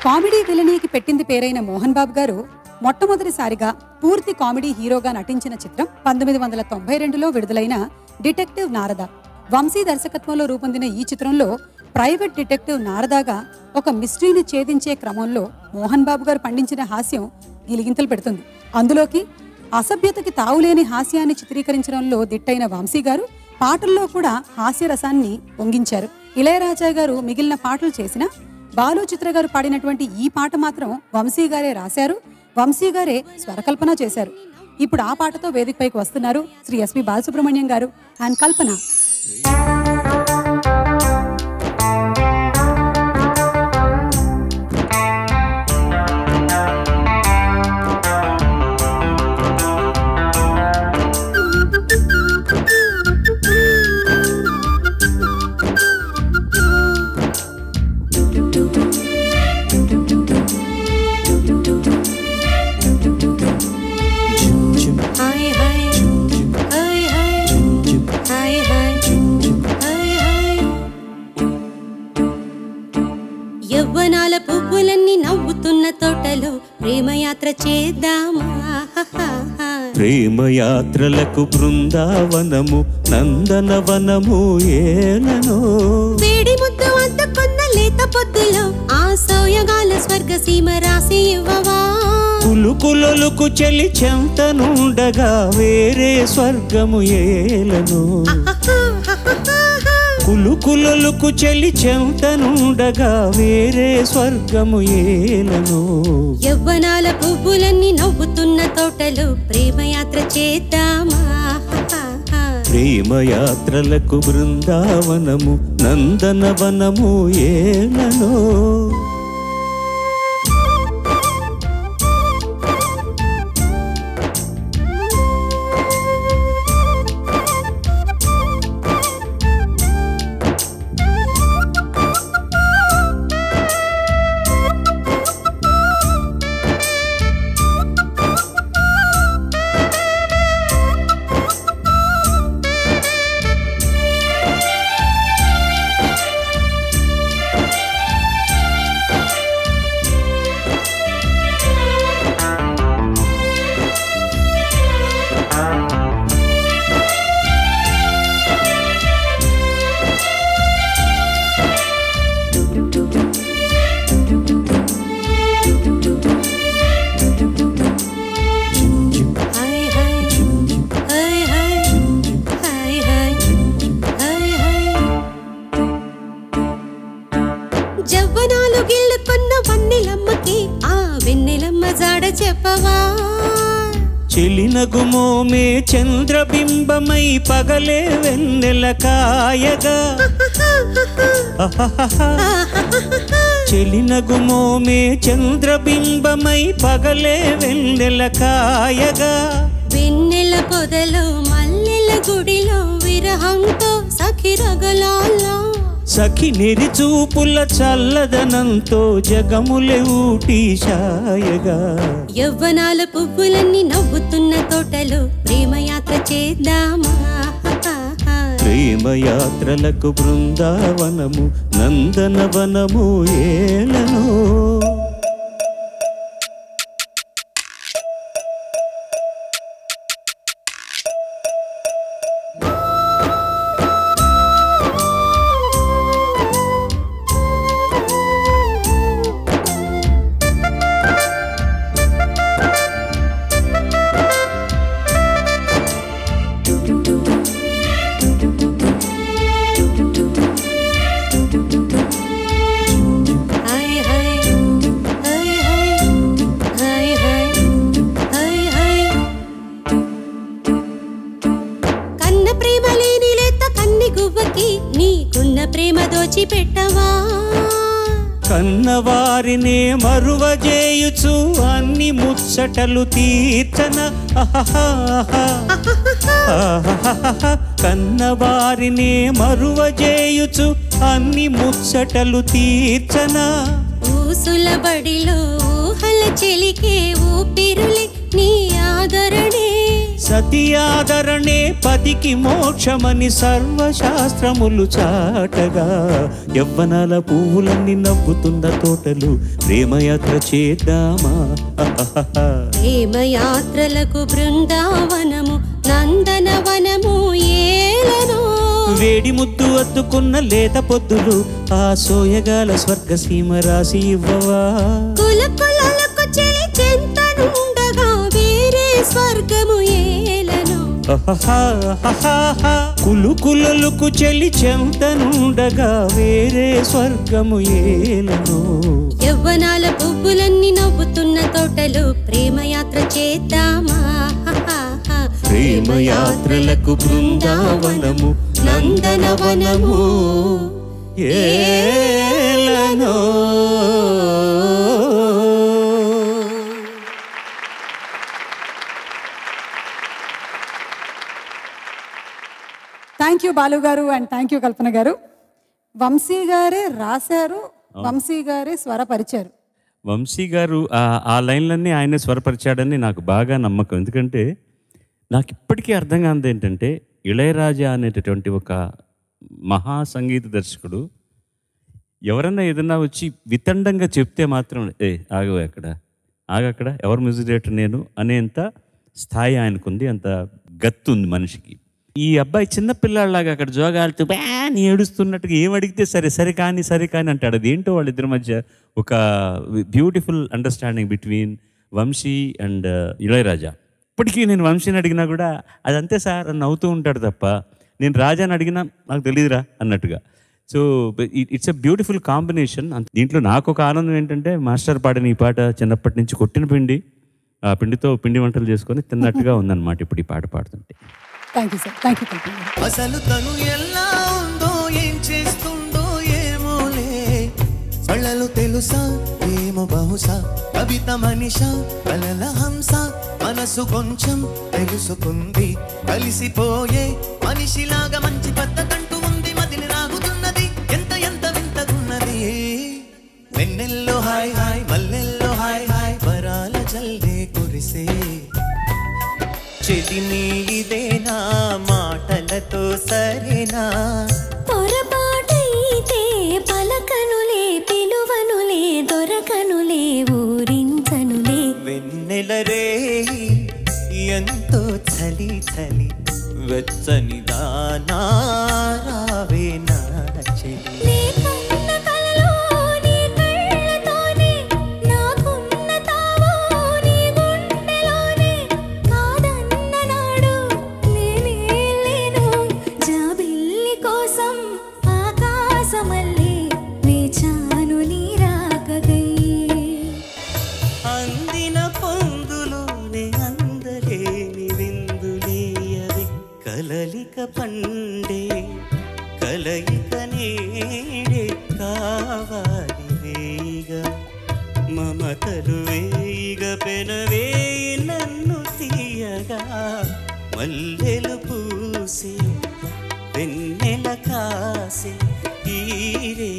Comedy విలనీకి పెట్టింది పేరైన మోహన్ బాబు గారు మొట్టమొదటిసారిగా పూర్తి కామెడీ హీరోగా నటించిన చిత్రం 1992లో విడుదలైన డిటెక్టివ్ నారద. వంశీ దర్శకత్వంలో రూపొందిన ఈ చిత్రంలో ప్రైవేట్ డిటెక్టివ్ నారదాగా ఒక మిస్టరీని ఛేదించే క్రమంలో మోహన్ బాబు గారు పండించిన హాస్యం గిలిగింతలు పెడుతుంది. అందులోకి అసభ్యతకి తావులేని హాస్యాన్ని చిత్రీకరించడంలో దిట్టైన వంశీ గారు పాటల్లో కూడా హాస్యరసాన్ని పొంగించారు. ఇళయరాజా గారు మిగిలిన పాటలు చేసిన బాలు చిత్ర గారు పాడినటువంటి ఈ పాట మాత్రం వంశీ గారే రాశారు, వంశీ గారే స్వరకల్పన చేశారు. ఇప్పుడు ఆ పాటతో వేదికపైకి వస్తున్నారు శ్రీ ఎస్పి బాలసుబ్రహ్మణ్యం గారు అండ్ కల్పన. యవ్వనాల పువ్వులన్నీ నవ్వుతున్న తోటలో ప్రేమయాత్ర చేద్దామా? ప్రేమయాత్రలకు బృందావనము నందనవనము ఏలనో. వేడి ముద్దు అందుకున్న లేత పొద్దులో ఆ సోయగాల స్వర్గ సీమ రాసి ఇవ్వవా? కులుకులొలుకు చెలి చెంతనుండగా వేరే స్వర్గము ఏలనో. కులుకులొలుకు చెలి చెంతనుండగా వేరే స్వర్గము ఏలనో. యవ్వనాల పువ్వులన్నీ నవ్వుతున్న తోటలో ప్రేమయాత్ర చేద్దామా? ప్రేమయాత్రలకు బృందావనము నందనవనము ఏలనో. జవ్వనాలు గిల్లుకున్న వన్నెలమ్మకి ఆ వెన్నెలమ్మ జాడ చెప్పవా? చెలినగుమోమే చంద్రబింబమై పగలే వెన్నెల కాయగా. చెలినగుమోమే చంద్రబింబమై పగలే వెన్నెల కాయగా. వెన్నెల పొదలో మల్లెల గుడిలో విరహంతో సఖి రగలాల్లో. సఖి నెరిచూపుల చల్లదనంతో జగములే ఊటి షాయగా. యవ్వనాల పువ్వులన్నీ నవ్వుతున్న తోటలో ప్రేమయాత్ర చేద్దామా? ప్రేమయాత్రలకు బృందావనము నందనవనము ఏలనో. నీకున్న ప్రేమ దోచి పెట్టవా? కన్నవారినే మరువజేయుచు అన్ని ముచ్చటలు తీర్చన. కన్నవారినే మరువజేయుచు అన్ని ముచ్చటలు తీర్చన. ఊసుల బడిలో ఊహల చెలికే ఊపిరులే నీ ఆదరణే. సతియాదరణే పతికి మోక్షమని సర్వశాస్త్రములు చాటగా యవ్వనాల పువ్వులన్నీ నవ్వుతున్న తోటలు ప్రేమయాత్ర చేద్దామా ప్రేమయాత్రలకు బృందావనము నందనవనము ఏలను వేడి ముద్దు అద్దుకున్న లేత పొద్దులు ఆ సోయగాల స్వర్గసీమ రాసి ఇవ్వవా కులకులకు చెలి చెంతనుండగా వేరే స్వర్గము ఏలను కులుకులకు చెలి చెంతనుండగా వేరే స్వర్గము ఏలను యవ్వనాల పువ్వులన్నీ నవ్వుతున్న తోటలు ప్రేమయాత్ర చేద్దామా ప్రేమయాత్రలకు బృందావనము నందనవనము ఏలనో థ్యాంక్ యూ బాలు గారు అండ్ థ్యాంక్ యూ కల్పన గారు. వంశీ గారే రాశారు, వంశీ గారే స్వరపరిచారు. వంశీ గారు ఆ లైన్లన్నీ ఆయన స్వరపరిచాడని నాకు బాగా నమ్మకం. ఎందుకంటే నాకు ఇప్పటికీ అర్థం కానిది ఏంటంటే ఇళయరాజా అనేటటువంటి ఒక మహా సంగీత దర్శకుడు ఎవరన్నా ఏదన్నా వచ్చి వితండంగా చెప్తే మాత్రం ఆగక్కడ ఎవరు మ్యూజిక్ డైరెక్టర్ నేను అనేంత స్థాయి ఆయనకుంది, అంత గత్తు ఉంది మనిషికి. ఈ అబ్బాయి చిన్నపిల్లాడిలాగా అక్కడ జోగాలుతూ బ్యాన్ ఏడుస్తున్నట్టుగా ఏం అడిగితే సరే కానీ అంటాడు. అదేంటో వాళ్ళిద్దరి మధ్య ఒక beautiful understanding between Vamshi and Ilaiyaraaja. ఇప్పటికీ నేను వంశీని అడిగినా కూడా అదంతే సార్ అని నవ్వుతూ ఉంటాడు తప్ప, నేను రాజాని అడిగినా నాకు తెలియదురా అన్నట్టుగా. So it's a beautiful combination. దీంట్లో నాకు ఒక ఆనందం ఏంటంటే మాస్టర్ పాడిన ఈ పాట చిన్నప్పటి నుంచి కొట్టిన పిండి, ఆ పిండితో పిండి వంటలు చేసుకొని తిన్నట్టుగా ఉందన్నమాట ఇప్పుడు ఈ పాట పాడుతుంటే. Thank you sir, thank you. అసలు తను ఎలా ఉందో ఏం చేస్తుందో ఏమోలే, కళ్ళలు తెలుసా ఏమో బహుశా కవిత మనిషా కలల హంస, మనసు కొంచెం తెలుసుకుంది కలిసిపోయే మనిషిలాగా మంచి పద్ధతంటూ ఉంది, మదిని రాగుతున్నది ఎంత వింతగున్నది. వెన్నెల్లో హాయ్ హాయ్ మల్లెల్లో హాయ్ హాయ్ వరాల జల్దే కురిసే, చెలిని ఇదేనా మాటలతో సరేనా, పొరపాటైతే పలకనులే పిలువనులే దొరకనులే ఊరించనులే, వెన్నెల రే ఎంతో చలి చలి వెచ్చని దానా రావే నా చెలి. నీకున్న కలలో నీ కళ్ళతోనే నాకున్న తావో నీ గుండెలోనే, కాదన్న నాడు నేనే లేను జాబిల్లి కోసం ఆకాశమల్లే వేచాను నీ రాకగై. అందిన పొందులోనే అందలేని విందులేయవే, కలలిక పండే కలయిక నేడే కావాలి వేయిగా, మమతలు వేయిగా పెనవేయి నన్ను తీయగా, మల్లెలు పూసే వెన్నెల కాసే ఈ రే